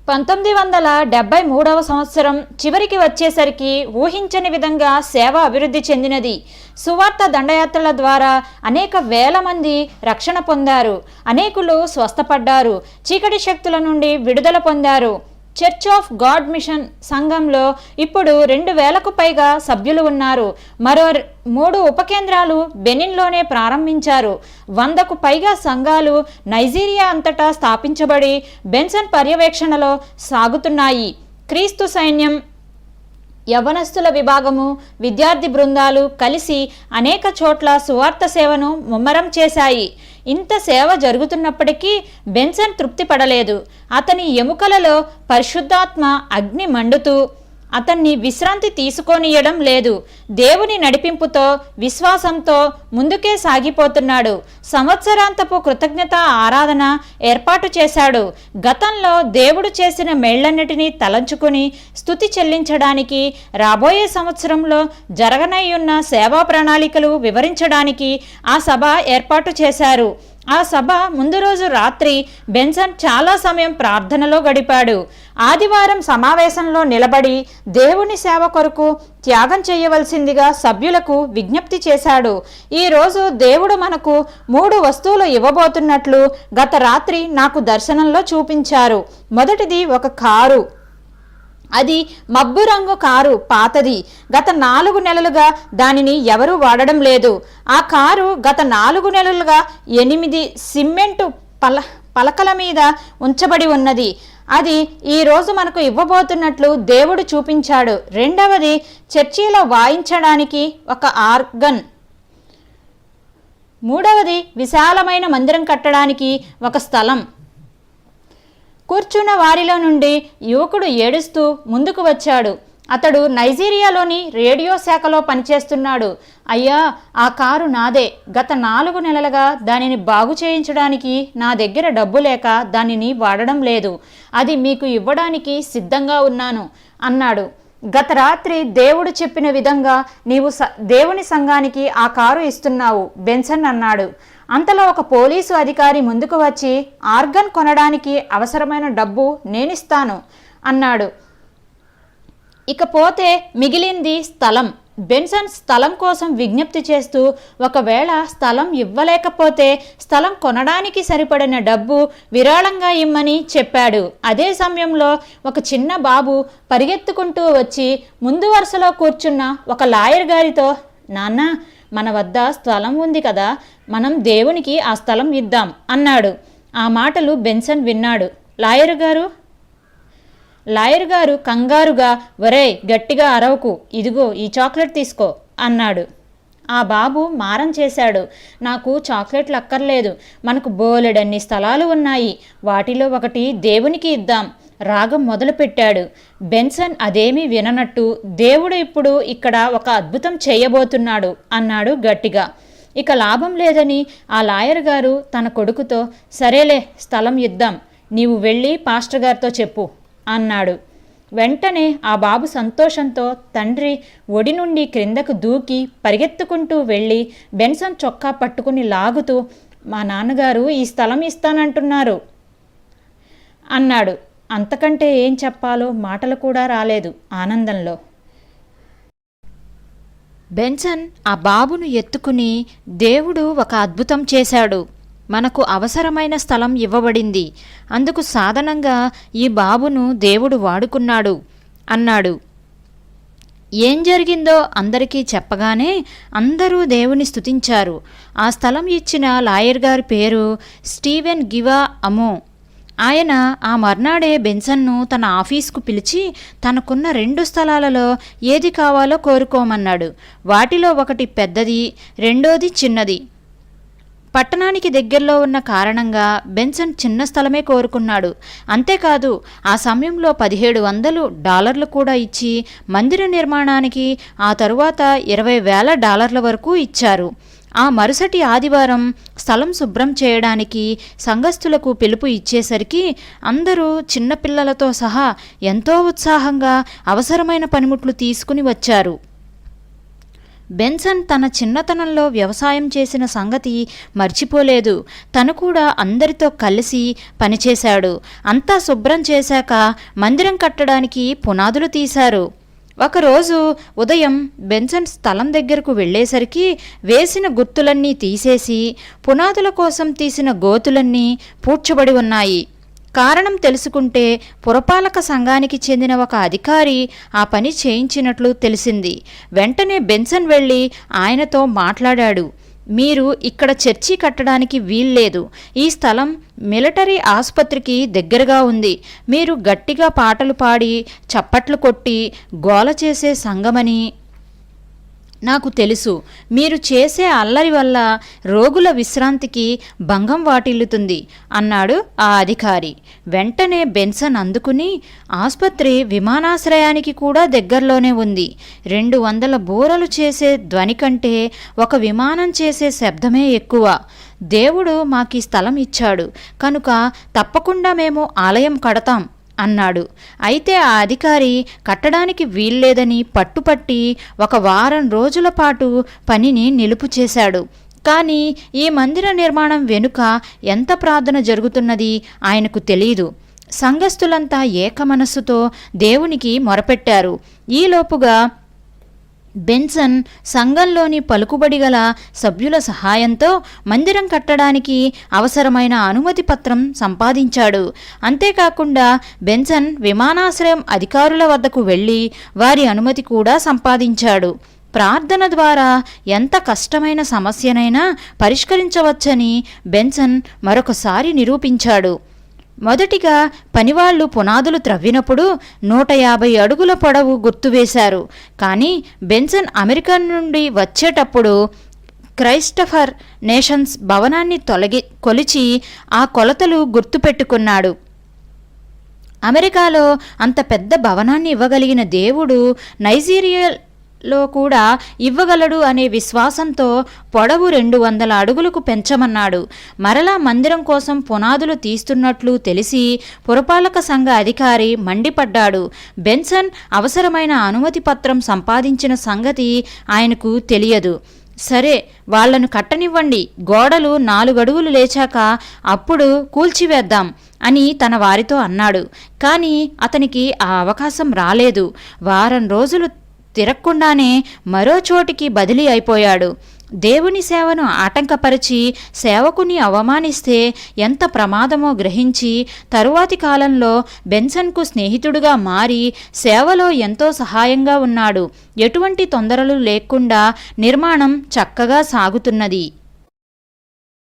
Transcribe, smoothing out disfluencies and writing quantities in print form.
1973వ సంవత్సరం చివరికి వచ్చేసరికి ఊహించని విధంగా సేవ అభివృద్ధి చెందినది. సువార్త దండయాత్రల ద్వారా అనేక వేల మంది రక్షణ పొందారు, అనేకులు స్వస్థపడ్డారు, చీకటి శక్తుల నుండి విడుదల పొందారు. చర్చ్ ఆఫ్ గాడ్ మిషన్ సంఘంలో ఇప్పుడు 2000కు పైగా సభ్యులు ఉన్నారు. మరో 3 ఉపకేంద్రాలు బెనిన్లోనే ప్రారంభించారు. 100కు పైగా సంఘాలు నైజీరియా అంతటా స్థాపించబడి బెన్సన్ పర్యవేక్షణలో సాగుతున్నాయి. క్రీస్తు సైన్యం, యవనస్తుల విభాగము, విద్యార్థి బృందాలు కలిసి అనేక చోట్ల సువార్త సేవను ముమ్మరం చేశాయి. ఇంత సేవ జరుగుతున్నప్పటికీ బెన్సన్ తృప్తి పడలేదు. అతని ఎముకలలో పరిశుద్ధాత్మ అగ్ని మండుతూ అతన్ని విశ్రాంతి తీసుకోనియడం లేదు. దేవుని నడిపింపుతో, విశ్వాసంతో ముందుకే సాగిపోతున్నాడు. సంవత్సరాంతపు కృతజ్ఞత ఆరాధన ఏర్పాటు చేశాడు. గతంలో దేవుడు చేసిన మేళ్లన్నిటినీ తలంచుకుని స్తుతి చెల్లించడానికి, రాబోయే సంవత్సరంలో జరగనయ్యున్న సేవా ప్రణాళికలు వివరించడానికి ఆ సభ ఏర్పాటు చేశారు. ఆ సభ ముందు రోజు రాత్రి బెన్సన్ చాలా సమయం ప్రార్థనలో గడిపాడు. ఆదివారం సమావేశంలో నిలబడి దేవుని సేవ కొరకు త్యాగం చేయవలసిందిగా సభ్యులకు విజ్ఞప్తి చేశాడు. ఈరోజు దేవుడు మనకు 3 వస్తువులు ఇవ్వబోతున్నట్లు గత రాత్రి నాకు దర్శనంలో చూపించారు. మొదటిది ఒక కారు. అది మబ్బు రంగు కారు, పాతది. గత 4 నెలలుగా దానిని ఎవరూ వాడడం లేదు. ఆ కారు గత 4 నెలలుగా 8 సిమెంటు పలకల మీద ఉంచబడి ఉన్నది. అది ఈరోజు మనకు ఇవ్వబోతున్నట్లు దేవుడు చూపించాడు. రెండవది చర్చిలో వాయించడానికి ఒక ఆర్గన్. మూడవది విశాలమైన మందిరం కట్టడానికి ఒక స్థలం. కూర్చున్న వారిలో నుండి యువకుడు ఏడుస్తూ ముందుకు వచ్చాడు. అతడు నైజీరియాలోని రేడియో శాఖలో పనిచేస్తున్నాడు. అయ్యా, ఆ కారు నాదే. గత 4 నెలలుగా దానిని బాగు చేయించడానికి నా దగ్గర డబ్బు లేక దానిని వాడడం లేదు. అది మీకు ఇవ్వడానికి సిద్ధంగా ఉన్నాను అన్నాడు. గత రాత్రి దేవుడు చెప్పిన విధంగా నీవు దేవుని సంఘానికి ఆ కారు ఇస్తున్నావు, బెన్సన్ అన్నాడు. అంతలో ఒక పోలీసు అధికారి ముందుకు వచ్చి ఆర్గన్ కొనడానికి అవసరమైన డబ్బు నేనిస్తాను అన్నాడు. ఇకపోతే మిగిలింది స్థలం. బెన్సన్ స్థలం కోసం విజ్ఞప్తి చేస్తూ ఒకవేళ స్థలం ఇవ్వలేకపోతే స్థలం కొనడానికి సరిపడిన డబ్బు విరాళంగా ఇమ్మని చెప్పాడు. అదే సమయంలో ఒక చిన్న బాబు పరిగెత్తుకుంటూ వచ్చి ముందు వరుసలో కూర్చున్న ఒక లాయర్ గారితో, నాన్న, మన వద్ద స్థలం ఉంది కదా, మనం దేవునికి ఆ స్థలం ఇద్దాం అన్నాడు. ఆ మాటలు బెన్సన్ విన్నాడు. లాయర్ గారు కంగారుగా, ఒరేయ్, గట్టిగా అరవకు, ఇదిగో ఈ చాక్లెట్ తీసుకో అన్నాడు. ఆ బాబు మారం చేశాడు. నాకు చాక్లెట్లు అక్కర్లేదు, మనకు బోలెడన్ని స్థలాలు ఉన్నాయి, వాటిలో ఒకటి దేవునికి ఇద్దాం రాగం మొదలుపెట్టాడు. బెన్సన్ అదేమీ విననట్టు, దేవుడు ఇప్పుడు ఇక్కడ ఒక అద్భుతం చేయబోతున్నాడు అన్నాడు గట్టిగా. ఇక లాభం లేదని ఆ లాయర్ గారు తన కొడుకుతో, సరేలే, స్థలం ఇద్దాం, నీవు వెళ్ళి పాస్టర్ గారితో చెప్పు అన్నాడు. వెంటనే ఆ బాబు సంతోషంతో తండ్రి ఒడి నుండి క్రిందకు దూకి పరిగెత్తుకుంటూ వెళ్ళి బెన్సన్ చొక్కా పట్టుకుని లాగుతూ, మా నాన్నగారు ఈ స్థలం ఇస్తానంటున్నారు అన్నాడు. అంతకంటే ఏం చెప్పాలో మాటలు కూడా రాలేదు ఆనందంలో. బెన్సన్ ఆ బాబును ఎత్తుకుని, దేవుడు ఒక అద్భుతం చేశాడు, మనకు అవసరమైన స్థలం ఇవ్వబడింది, అందుకు సాధనంగా ఈ బాబును దేవుడు వాడుకున్నాడు అన్నాడు. ఏం జరిగిందో అందరికీ చెప్పగానే అందరూ దేవుని స్తుతించారు. ఆ స్థలం ఇచ్చిన లాయర్ గారి పేరు స్టీవెన్ గివా అమో. ఆయన ఆ మర్నాడే బెన్సన్ను తన ఆఫీస్కు పిలిచి తనకున్న 2 స్థలాలలో ఏది కావాలో కోరుకోమన్నాడు. వాటిలో ఒకటి పెద్దది, రెండోది చిన్నది. పట్టణానికి దగ్గరలో ఉన్న కారణంగా బెన్సన్ చిన్న స్థలమే కోరుకున్నాడు. అంతేకాదు, ఆ సమయంలో $1700 కూడా ఇచ్చి మందిర నిర్మాణానికి ఆ తరువాత $20,000 వరకు ఇచ్చారు. ఆ మరుసటి ఆదివారం స్థలం శుభ్రం చేయడానికి సంఘస్థులకు పిలుపు ఇచ్చేసరికి అందరూ చిన్నపిల్లలతో సహా ఎంతో ఉత్సాహంగా అవసరమైన పనిముట్లు తీసుకుని వచ్చారు. బెన్సన్ తన చిన్నతనంలో వ్యవసాయం చేసిన సంగతి మర్చిపోలేదు. తను కూడా అందరితో కలిసి పనిచేశాడు. అంతా శుభ్రం చేశాక మందిరం కట్టడానికి పునాదులు తీశారు. ఒకరోజు ఉదయం బెన్సన్ స్థలం దగ్గరకు వెళ్ళేసరికి వేసిన గుర్తులన్నీ తీసేసి పునాదుల కోసం తీసిన గోతులన్నీ పూడ్చబడి ఉన్నాయి. కారణం తెలుసుకుంటే పురపాలక సంఘానికి చెందిన ఒక అధికారి ఆ పని చేయించినట్లు తెలిసింది. వెంటనే బెన్సన్ వెళ్ళి ఆయనతో మాట్లాడాడు. మీరు ఇక్కడ చర్చి కట్టడానికి వీల్లేదు. ఈ స్థలం మిలిటరీ ఆసుపత్రికి దగ్గరగా ఉంది. మీరు గట్టిగా పాటలు పాడి చప్పట్లు కొట్టి గోల చేసే సంఘమని నాకు తెలుసు. మీరు చేసే అల్లరి వల్ల రోగుల విశ్రాంతికి భంగం వాటిల్లుతుంది అన్నాడు ఆ అధికారి. వెంటనే బెన్సన్ అందుకుని, ఆసుపత్రి విమానాశ్రయానికి కూడా దగ్గరలోనే ఉంది. 200 బూరలు చేసే ధ్వని కంటే ఒక విమానం చేసే శబ్దమే ఎక్కువ. దేవుడు మాకీ స్థలం ఇచ్చాడు కనుక తప్పకుండా మేము ఆలయం కడతాం అన్నాడు. అయితే ఆ అధికారి కట్టడానికి వీల్లేదని పట్టుపట్టి 1 వారం రోజుల పాటు పనిని నిలుపు చేశాడు. కానీ ఈ మందిర నిర్మాణం వెనుక ఎంత ప్రార్థన జరుగుతున్నది ఆయనకు తెలియదు. సంఘస్థులంతా ఏకమనస్సుతో దేవునికి మొరపెట్టారు. ఈలోపుగా బెన్సన్ సంఘంలోని పలుకుబడి గల సభ్యుల సహాయంతో మందిరం కట్టడానికి అవసరమైన అనుమతి పత్రం సంపాదించాడు. అంతేకాకుండా బెన్సన్ విమానాశ్రయం అధికారుల వద్దకు వెళ్ళి వారి అనుమతి కూడా సంపాదించాడు. ప్రార్థన ద్వారా ఎంత కష్టమైన సమస్యనైనా పరిష్కరించవచ్చని బెన్సన్ మరొకసారి నిరూపించాడు. మొదటిగా పనివాళ్లు పునాదులు త్రవ్వినప్పుడు 150 అడుగుల పొడవు గుర్తువేశారు. కానీ బెన్సన్ అమెరికా నుండి వచ్చేటప్పుడు క్రైస్టఫర్ నేషన్స్ భవనాన్ని కొలిచి ఆ కొలతలు గుర్తుపెట్టుకున్నాడు. అమెరికాలో అంత పెద్ద భవనాన్ని ఇవ్వగలిగిన దేవుడు నైజీరియాలో కూడా ఇవ్వగలడు అనే విశ్వాసంతో పొడవు 200 అడుగులకు పెంచమన్నాడు. మరలా మందిరం కోసం పునాదులు తీస్తున్నట్లు తెలిసి పురపాలక సంఘ అధికారి మండిపడ్డాడు. బెన్సన్ అవసరమైన అనుమతి పత్రం సంపాదించిన సంగతి ఆయనకు తెలియదు. సరే, వాళ్లను కట్టనివ్వండి, గోడలు 4 అడుగులు లేచాక అప్పుడు కూల్చివేద్దాం అని తన వారితో అన్నాడు. కానీ అతనికి ఆ అవకాశం రాలేదు. వారం రోజులు తిరగకుండానే మరో చోటికి బదిలీ అయిపోయాడు. దేవుని సేవను ఆటంకపరిచి సేవకుని అవమానిస్తే ఎంత ప్రమాదమో గ్రహించి తరువాతి కాలంలో బెన్సన్కు స్నేహితుడుగా మారి సేవలో ఎంతో సహాయంగా ఉన్నాడు. ఎటువంటి తొందరలు లేకుండా నిర్మాణం చక్కగా సాగుతున్నది.